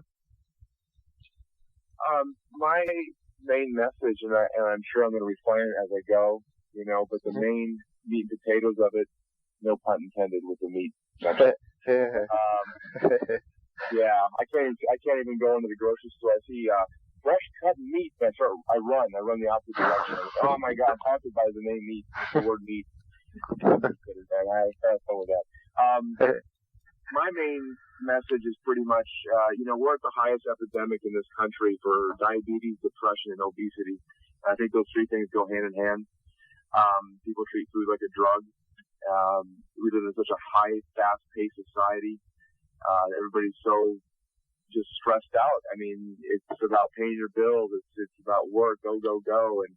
My main message, and I'm sure I'm going to refine it as I go, you know, but the main meat and potatoes of it, no pun intended with the meat. Yeah, I can't even go into the grocery store. I see fresh cut meat. I run the opposite direction. Oh my God, I have to buy the name meat, the word meat. I have fun with that. My main message is pretty much, you know, we're at the highest epidemic in this country for diabetes, depression, and obesity. I think those three things go hand in hand. People treat food like a drug. We live in such a high, fast-paced society. Everybody's so just stressed out. I mean, it's about paying your bills. It's about work, go, and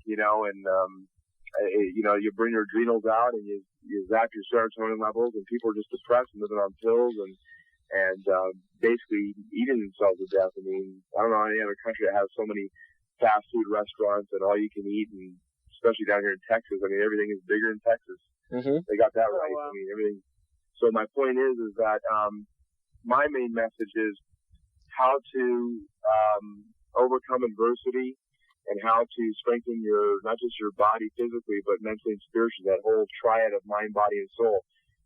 you know, you know, you bring your adrenals out and you zap your serotonin levels, and people are just depressed and living on pills, and and basically eating themselves to death. I mean, I don't know any other country that has so many fast food restaurants and all you can eat, and especially down here in Texas. I mean, everything is bigger in Texas. Mm-hmm. They got that right. I mean, everything. So my point is that my main message is how to overcome adversity and how to strengthen not just your body physically, but mentally and spiritually, that whole triad of mind, body, and soul.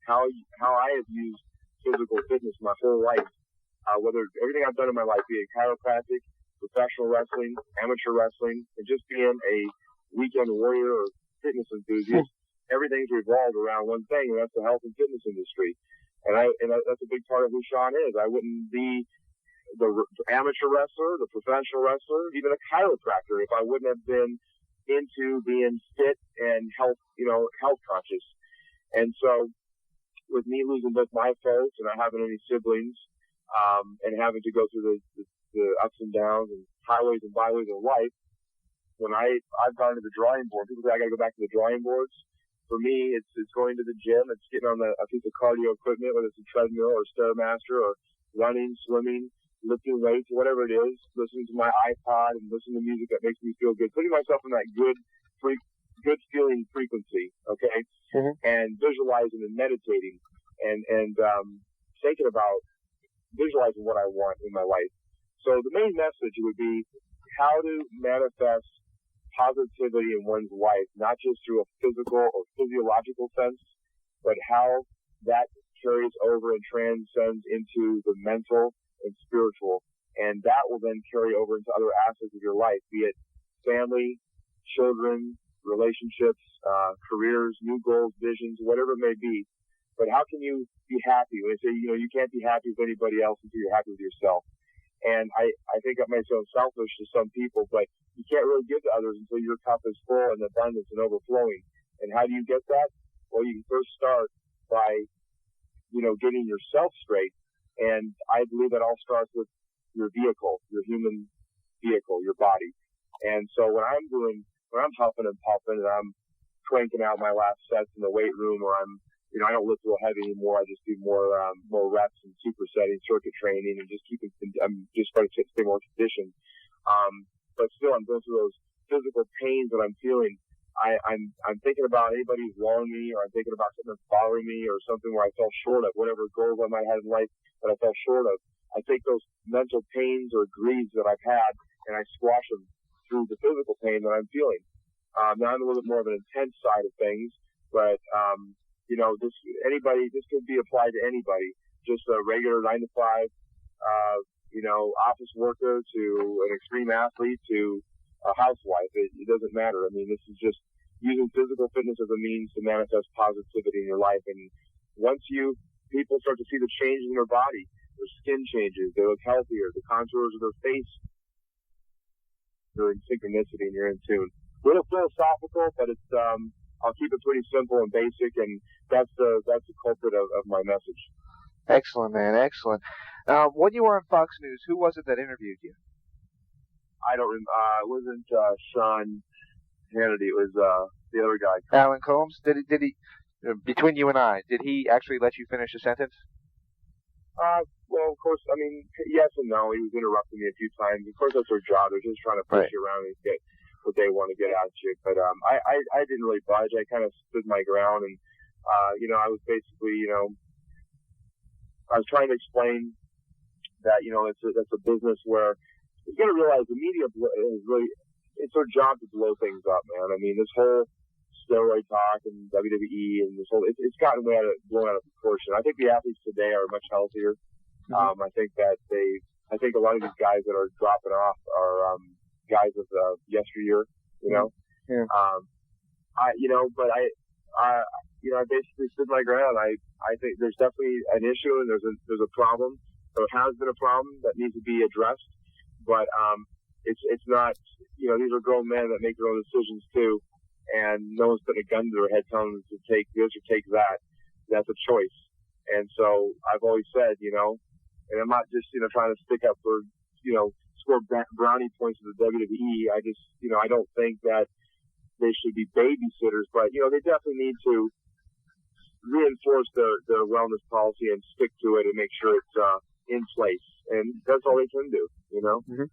How I have used physical fitness my whole life, whether everything I've done in my life, be it chiropractic, professional wrestling, amateur wrestling, and just being a weekend warrior or fitness enthusiast, everything's revolved around one thing, and that's the health and fitness industry. And that's a big part of who Shawn is. I wouldn't be the amateur wrestler, the professional wrestler, even a chiropractor if I wouldn't have been into being fit and health conscious. And so with me losing both my folks and not having any siblings, and having to go through the ups and downs and highways and byways of life, when I've gone to the drawing board, people say I got to go back to the drawing boards. For me, it's going to the gym, it's getting on a piece of cardio equipment, whether it's a treadmill or Stairmaster or running, swimming, lifting weights, whatever it is, listening to my iPod and listening to music that makes me feel good, putting myself in that good feeling frequency, okay, and visualizing and meditating and thinking about visualizing what I want in my life. So the main message would be how to manifest positivity in one's life, not just through a physical or physiological sense, but how that carries over and transcends into the mental and spiritual, and that will then carry over into other aspects of your life, be it family, children, relationships, careers, new goals, visions, whatever it may be. But how can you be happy? When they say, you can't be happy with anybody else until you're happy with yourself. And I think that may sound selfish to some people, but you can't really give to others until your cup is full and abundance and overflowing. And how do you get that? Well, you can first start by, getting yourself straight. And I believe that all starts with your vehicle, your human vehicle, your body. And so when I'm huffing and puffing and I'm cranking out my last sets in the weight room, or I'm, I don't lift real heavy anymore. I just do more reps and supersetting, circuit training, and I'm just trying to stay more conditioned. But still, I'm going through those physical pains that I'm feeling. I'm thinking about anybody who's wronged me, or I'm thinking about something that's bothering me, or something where I fell short of whatever goals I might have in life that I fell short of. I take those mental pains or grieves that I've had, and I squash them through the physical pain that I'm feeling. Now I'm a little bit more of an intense side of things, but this could be applied to anybody, just a regular 9 to 5, office worker to an extreme athlete to a housewife. It doesn't matter. I mean, this is just using physical fitness as a means to manifest positivity in your life. And once people start to see the change in their body, their skin changes, they look healthier, the contours of their face, they're in synchronicity and you're in tune. A little philosophical, but it's I'll keep it pretty simple and basic, and that's the culprit of my message. Excellent, man, excellent. When you were on Fox News, who was it that interviewed you? I don't remember. It wasn't Sean Hannity. It was the other guy. Alan Combs? Did he? Between you and I, did he actually let you finish a sentence? Well, of course. I mean, yes and no. He was interrupting me a few times. Of course, that's their job. They're just trying to push you around and get what they want to get out of you. But I didn't really budge. I kind of stood my ground, and I was basically, I was trying to explain that it's a business where you got to realize the media is really, it's their job to blow things up, man. I mean, this whole steroid talk and WWE and this whole, it's gotten blown out of proportion. I think the athletes today are much healthier. I think that I think a lot of these guys that are dropping off are guys of yesteryear, Yeah. I basically stood my ground. I think there's definitely an issue and there's a problem. So it has been a problem that needs to be addressed. But it's not, these are grown men that make their own decisions too, and no one's putting a gun to their head telling them to take this or take that. That's a choice. And so I've always said, and I'm not just trying to stick up for score brownie points to the WWE. I just I don't think that they should be babysitters, but they definitely need to reinforce the wellness policy and stick to it and make sure it's in place. And that's all they can do, you know? Mm-hmm.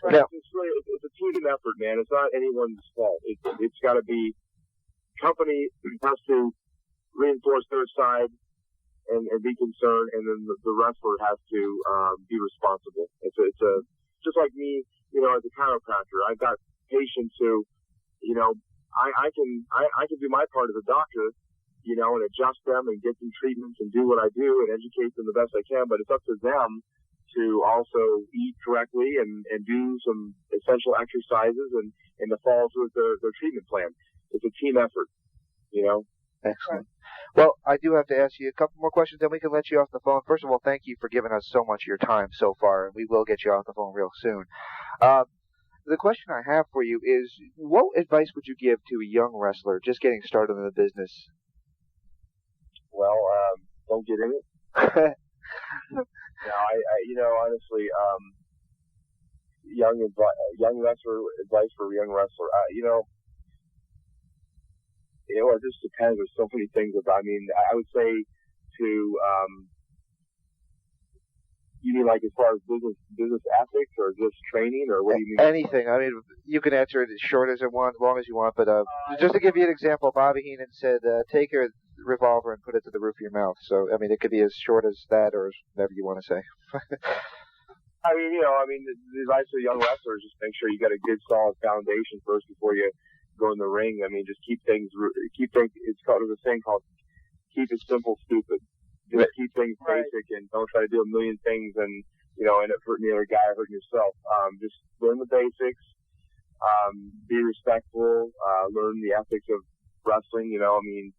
Right. Yeah. It's a team effort, man. It's not anyone's fault. It's got to be, company has to reinforce their side and be concerned, and then the wrestler has to be responsible. It's a just like me, you know, as a chiropractor, I've got patients who, you know, I can do my part as a doctor, you know, and adjust them and get them treatments and do what I do and educate them the best I can, but it's up to them to also eat correctly and do some essential exercises and to follow through with their treatment plan. It's a team effort, you know. Excellent. Well, I do have to ask you a couple more questions, then we can let you off the phone. First of all, thank you for giving us so much of your time so far, and we will get you off the phone real soon. The question I have for you is, what advice would you give to a young wrestler just getting started in the business? Well, don't get in it. No, you know, honestly, young wrestler advice for a young wrestler. You know, it just depends. There's so many things about. I mean, I would say to you mean like as far as business ethics or just training, or what do you mean? Anything. I mean, you can answer it as short as you want, as long as you want. But just to give you an example, Bobby Heenan said, "Take your revolver and put it to the roof of your mouth." So, I mean, it could be as short as that or whatever you want to say. I mean, you know, the advice to young wrestlers, just make sure you got a good, solid foundation first before you go in the ring. I mean, just keep things. It's called a saying called "keep it simple, stupid." Just keep things basic and don't try to do a million things and, you know, end up hurting the other guy or hurting yourself. Just learn the basics. Be respectful. Learn the ethics of wrestling. You know, I mean.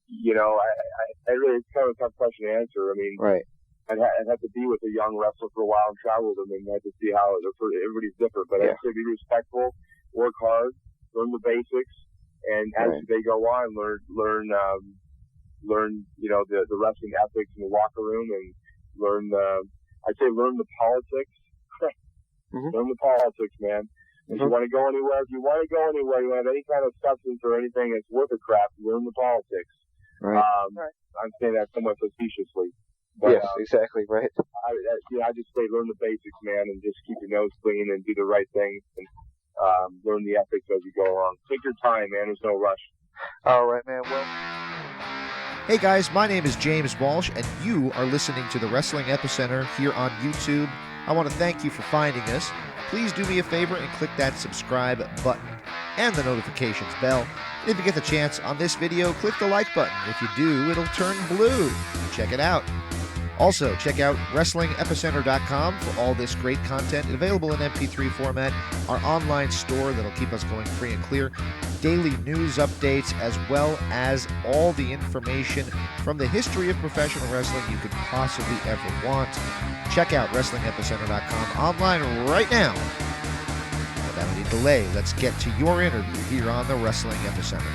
You know, I really, it's kind of a tough question to answer. I mean, right. I'd have to be with a young wrestler for a while and travel with them and have to see how everybody's different. But I'd say be respectful, work hard, learn the basics, and as they go on, learn, you know, the wrestling ethics in the locker room and learn learn the politics. Learn the politics, man. If you want to go anywhere, you want to have any kind of substance or anything that's worth a crap, learn the politics. Right. I'm saying that somewhat facetiously. But, yes, exactly, right. I just say learn the basics, man, and just keep your nose clean and do the right thing and learn the ethics as you go along. Take your time, man. There's no rush. All right, man. Well. Hey guys, my name is James Walsh, and you are listening to the Wrestling Epicenter here on YouTube. I want to thank you for finding us. Please do me a favor and click that subscribe button and the notifications bell. And if you get the chance on this video, click the like button. If you do, it'll turn blue. Check it out. Also, check out WrestlingEpicenter.com for all this great content available in MP3 format, our online store that'll keep us going free and clear, daily news updates, as well as all the information from the history of professional wrestling you could possibly ever want. Check out WrestlingEpicenter.com online right now. Without any delay, let's get to your interview here on the Wrestling Epicenter.